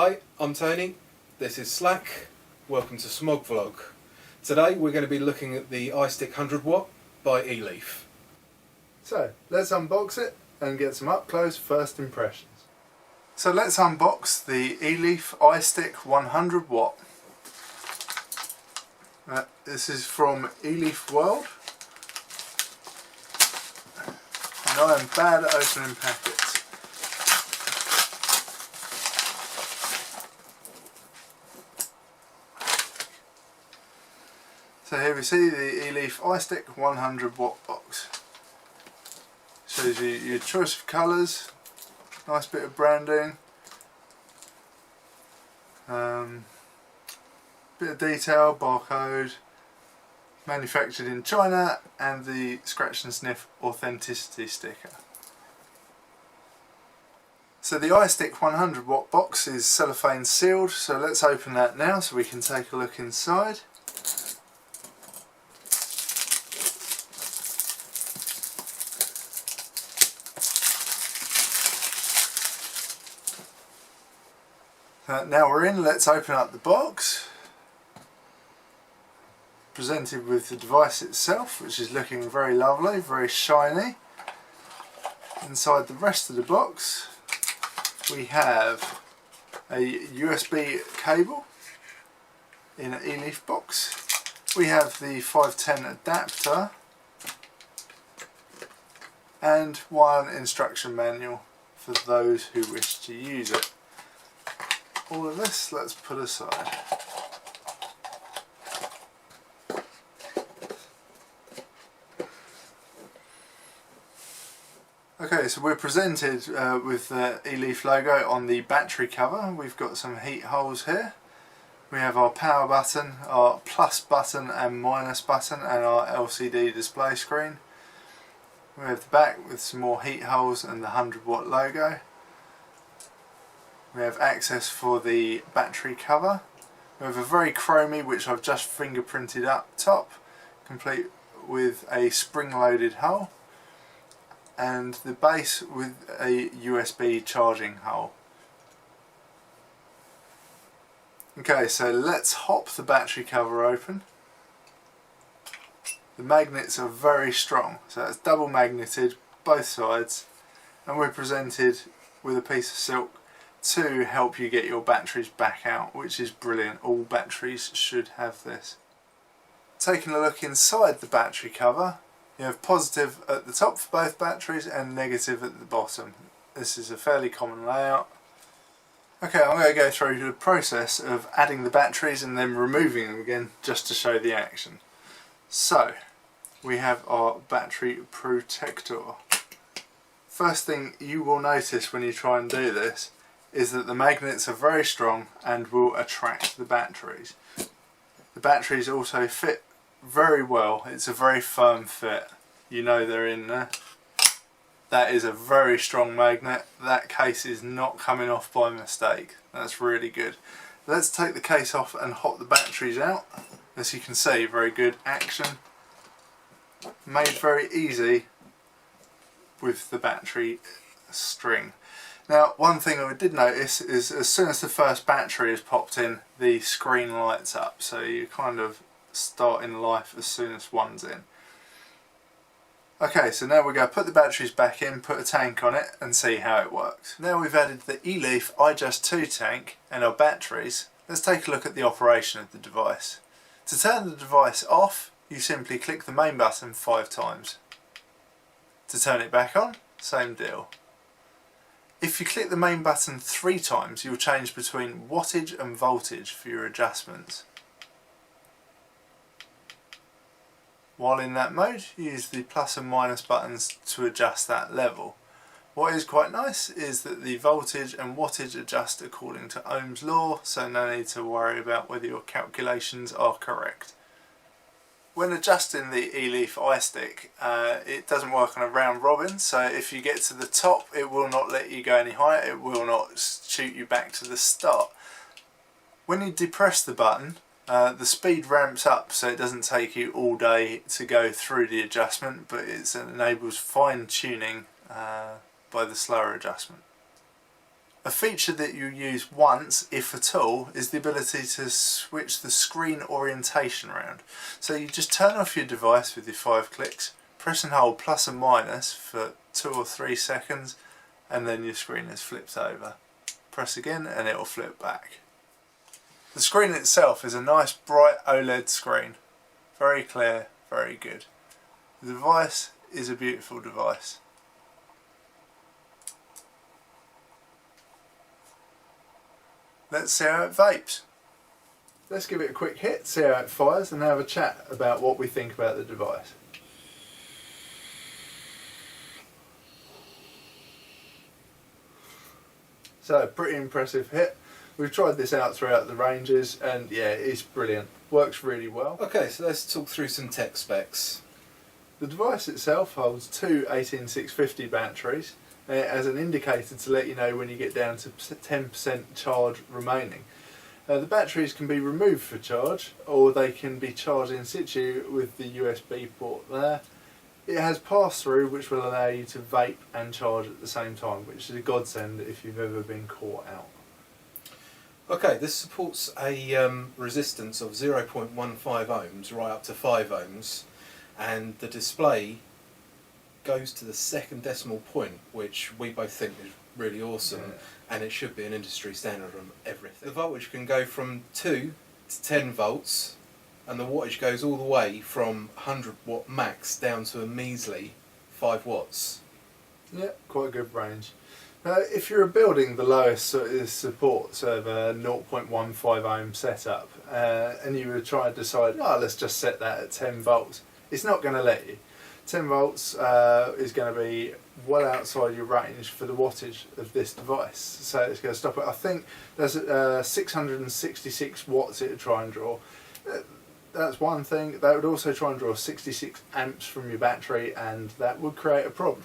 Hi, I'm Tony. This is Slack. Welcome to Smog Vlog. Today we're going to be looking at the Istick 100W by Eleaf. So let's unbox it and get some up close first impressions. So let's unbox the Eleaf Istick 100W. This is from Eleaf World. And I am bad at opening packets. So here we see the Eleaf Istick 100W box. Shows you your choice of colours, nice bit of branding, bit of detail, barcode, manufactured in China, and the scratch and sniff authenticity sticker. So the Istick 100W box is cellophane sealed, so let's open that now so we can take a look inside. Now we're in, let's open up the box. Presented with the device itself, which is looking very lovely, very shiny. Inside the rest of the box we have a USB cable in an Eleaf box. We have the 510 adapter and one instruction manual for those who wish to use it. All of this let's put aside. Okay, so we're presented with the Eleaf logo on the battery cover. We've got some heat holes here. We have our power button, our plus button and minus button, and our LCD display screen. We have the back with some more heat holes and the 100W logo. We have access for the battery cover. We have a very chromy, which I've just fingerprinted up top, complete with a spring-loaded hole, and the base with a USB charging hole. Okay, so let's hop the battery cover open. The magnets are very strong, so it's double magneted both sides, and we're presented with a piece of silk to help you get your batteries back out, which is brilliant. All batteries should have this. Taking a look inside the battery cover, you have positive at the top for both batteries and negative at the bottom. This is a fairly common layout. Okay, I'm going to go through the process of adding the batteries and then removing them again just to show the action. So we have our battery protector. First thing you will notice when you try and do this is that the magnets are very strong and will attract the batteries. The batteries also fit very well. It's a very firm fit. You know they're in there. That is a very strong magnet. That case is not coming off by mistake. That's really good. Let's take the case off and hop the batteries out. As you can see, very good action. Made very easy with the battery string. Now, one thing I did notice is as soon as the first battery is popped in, the screen lights up, so you kind of start in life as soon as one's in. Okay, so now we're going to put the batteries back in, put a tank on it and see how it works. Now we've added the Eleaf iJust2 tank and our batteries, let's take a look at the operation of the device. To turn the device off, you simply click the main button 5 times. To turn it back on, same deal. If you click the main button 3 times, you'll change between wattage and voltage for your adjustments. While in that mode, use the plus and minus buttons to adjust that level. What is quite nice is that the voltage and wattage adjust according to Ohm's law, so no need to worry about whether your calculations are correct. When adjusting the Eleaf Istick, it doesn't work on a round robin, so if you get to the top it will not let you go any higher, it will not shoot you back to the start. When you depress the button, the speed ramps up, so it doesn't take you all day to go through the adjustment, but it enables fine tuning by the slower adjustment. A feature that you use once, if at all, is the ability to switch the screen orientation around. So you just turn off your device with your 5 clicks, press and hold plus and minus for 2 or 3 seconds, and then your screen is flipped over. Press again and it will flip back. The screen itself is a nice bright OLED screen. Very clear, very good. The device is a beautiful device. Let's see how it vapes. Let's give it a quick hit, see how it fires, and have a chat about what we think about the device. So, pretty impressive hit. We've tried this out throughout the ranges, and yeah, it's brilliant. Works really well. Okay, so let's talk through some tech specs. The device itself holds 2 18650 batteries. It has an indicator to let you know when you get down to 10% charge remaining. The batteries can be removed for charge, or they can be charged in situ with the USB port there. It has pass-through, which will allow you to vape and charge at the same time, which is a godsend if you've ever been caught out. Okay, this supports a resistance of 0.15 ohms right up to 5 ohms, and the display goes to the second decimal point, which we both think is really awesome, and it should be an industry standard on everything. The voltage can go from 2 to 10 volts, and the wattage goes all the way from 100 watt max down to a measly 5 watts. Yeah, quite a good range. If you're building the lowest support of a 0.15 ohm setup, and you would try and decide, let's just set that at 10 volts, it's not going to let you. 10 volts is going to be well outside your range for the wattage of this device, so it's going to stop it. I think there's 666 watts it would try and draw. That's one thing. That would also try and draw 66 amps from your battery, and that would create a problem.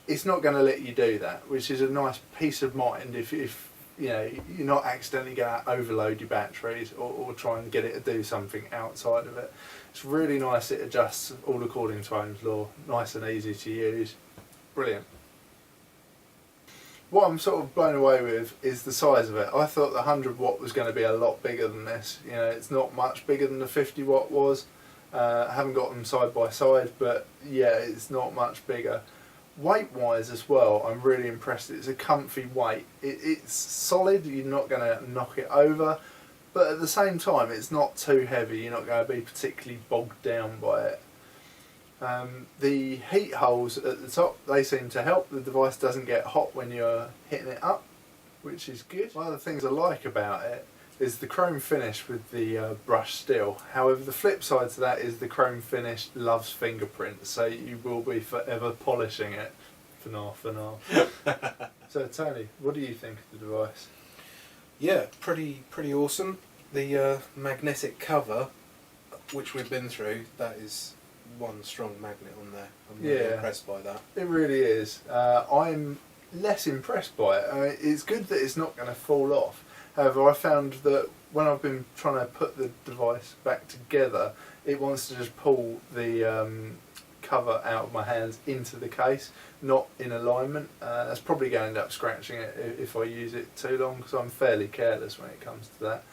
It's not going to let you do that, which is a nice peace of mind if you know, you're not accidentally going to overload your batteries or try and get it to do something outside of it. It's really nice. It adjusts all according to Ohm's law. Nice and easy to use. Brilliant. What I'm sort of blown away with is the size of it. I thought the 100 watt was going to be a lot bigger than this. You know, it's not much bigger than the 50 watt was. I haven't got them side by side, but yeah, it's not much bigger. Weight wise as well, I'm really impressed. It's a comfy weight. It's solid, you're not going to knock it over, but at the same time it's not too heavy, you're not going to be particularly bogged down by it. The heat holes at the top, they seem to help. The device doesn't get hot when you're hitting it up, which is good. One of the things I like about it is the chrome finish with the brushed steel. However, the flip side to that is the chrome finish loves fingerprints, so you will be forever polishing it. For now. So Tony, what do you think of the device? Yeah, pretty awesome. The magnetic cover, which we've been through, that is one strong magnet on there. I'm really impressed by that. It really is. I'm less impressed by it. I mean, it's good that it's not going to fall off. However, I found that when I've been trying to put the device back together, it wants to just pull the cover out of my hands into the case, not in alignment. That's probably going to end up scratching it if I use it too long, because I'm fairly careless when it comes to that.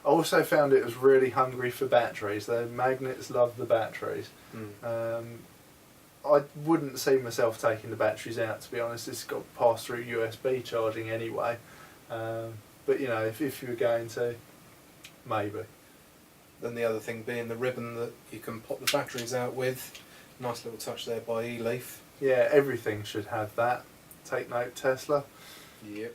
I also found it was really hungry for batteries. The magnets love the batteries. I wouldn't see myself taking the batteries out, to be honest. It's got pass-through USB charging anyway. But you know, if you were going to, maybe. Then the other thing being the ribbon that you can pop the batteries out with. Nice little touch there by Eleaf. Yeah, everything should have that. Take note, Tesla. Yep.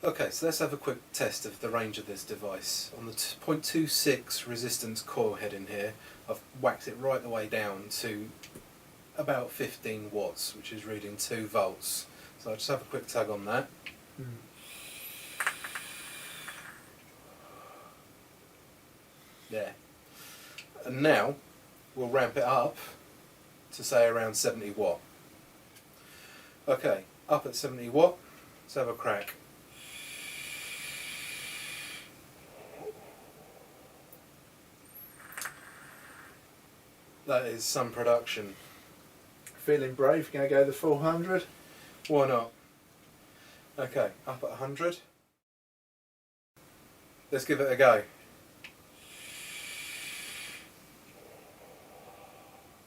Okay, so let's have a quick test of the range of this device. On the 0.26 resistance coil head in here, I've whacked it right the way down to about 15 watts, which is reading 2 volts. So I'll just have a quick tug on that. There. And now we'll ramp it up to say around 70 watt. Okay, up at 70 watt, let's have a crack. That is some production. Feeling brave? Going to go the full 100? Why not? Okay, up at 100. let's give it a go.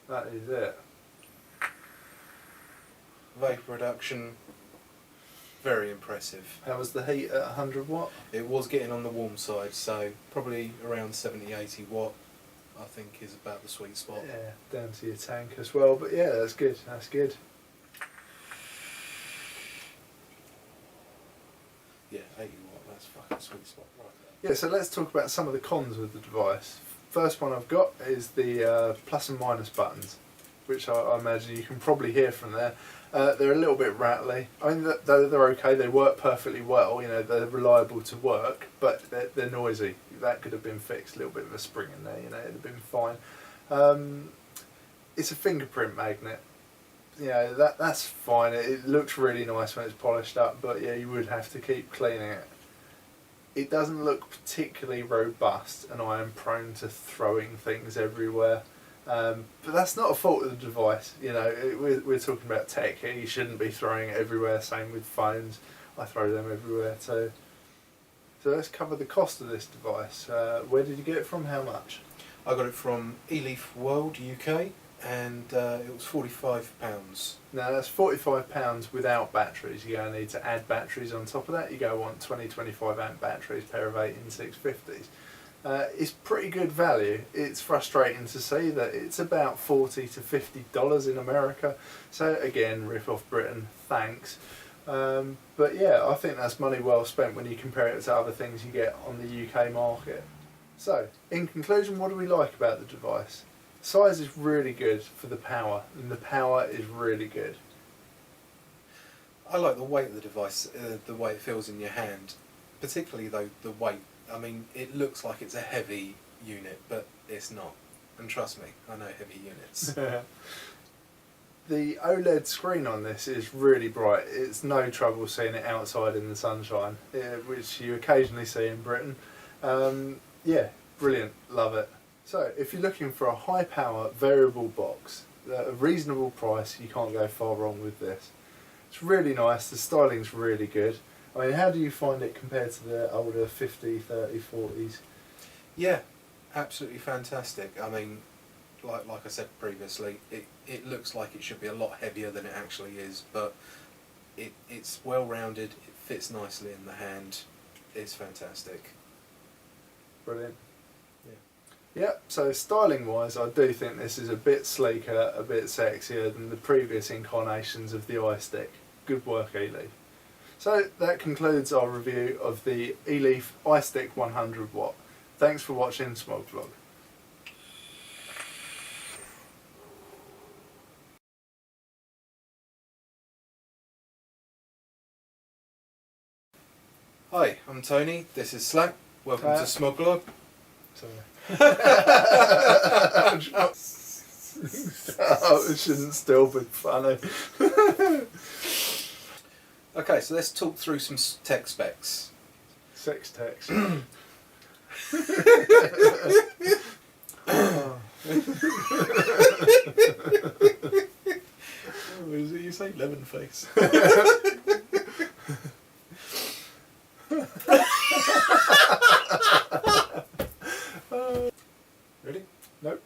That is it. Vapour reduction, very impressive. How was the heat at 100 watt? It was getting on the warm side, so probably around 70-80 watt I think is about the sweet spot. Yeah, down to your tank as well, but yeah, that's good, that's good. Yeah, 80 watt, that's fucking sweet spot right there. Yeah, so let's talk about some of the cons with the device. First one I've got is the plus and minus buttons, which I imagine you can probably hear from there. They're a little bit rattly. I mean, they're okay, they work perfectly well, you know, they're reliable to work, but they're noisy. That could have been fixed, a little bit of a spring in there, you know, it'd have been fine. It's a fingerprint magnet. You know, that's fine, it looks really nice when it's polished up, but yeah, you would have to keep cleaning it. It doesn't look particularly robust, and I am prone to throwing things everywhere. But that's not a fault of the device, you know, we're talking about tech here, you shouldn't be throwing it everywhere, same with phones, I throw them everywhere too. So let's cover the cost of this device. Where did you get it from, how much? I got it from Eleaf World UK, and it was £45. Now that's £45 without batteries. You're going to need to add batteries on top of that. You're going to want 20-25 amp batteries, pair of 18650s. It's pretty good value. It's frustrating to see that it's about $40 to $50 in America. So again, rip off Britain, thanks. But yeah, I think that's money well spent when you compare it to other things you get on the UK market. So, in conclusion, what do we like about the device? Size is really good for the power, and the power is really good. I like the weight of the device, the way it feels in your hand, particularly though the weight. I mean, it looks like it's a heavy unit, but it's not. And trust me, I know heavy units. The OLED screen on this is really bright. It's no trouble seeing it outside in the sunshine, which you occasionally see in Britain. Yeah, brilliant, love it. So, if you're looking for a high power variable box at a reasonable price, you can't go far wrong with this. It's really nice, the styling's really good. I mean, how do you find it compared to the older 50, 30, 40s? Yeah, absolutely fantastic. I mean, like I said previously, it looks like it should be a lot heavier than it actually is, but it's well rounded, it fits nicely in the hand, it's fantastic. Brilliant. Yeah, so styling wise, I do think this is a bit sleeker, a bit sexier than the previous incarnations of the iStick. Good work, Eleaf. So that concludes our review of the Eleaf Istick 100W. Thanks for watching Smog Vlog. Hi, I'm Tony, this is Slack, welcome to Smog Vlog. Sorry. Oh, it shouldn't still be funny. Okay, so let's talk through some tech specs. Sex text. What is it you say? Lemon face. Ready? Nope.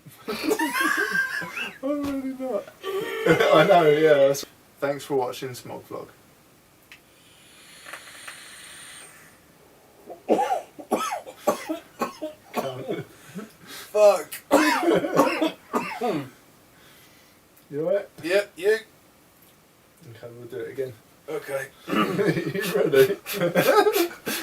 I'm really not. I know, yeah. Thanks for watching Smog Vlog. Fuck. You alright? Yep, you. Okay, we'll do it again. Okay. You ready?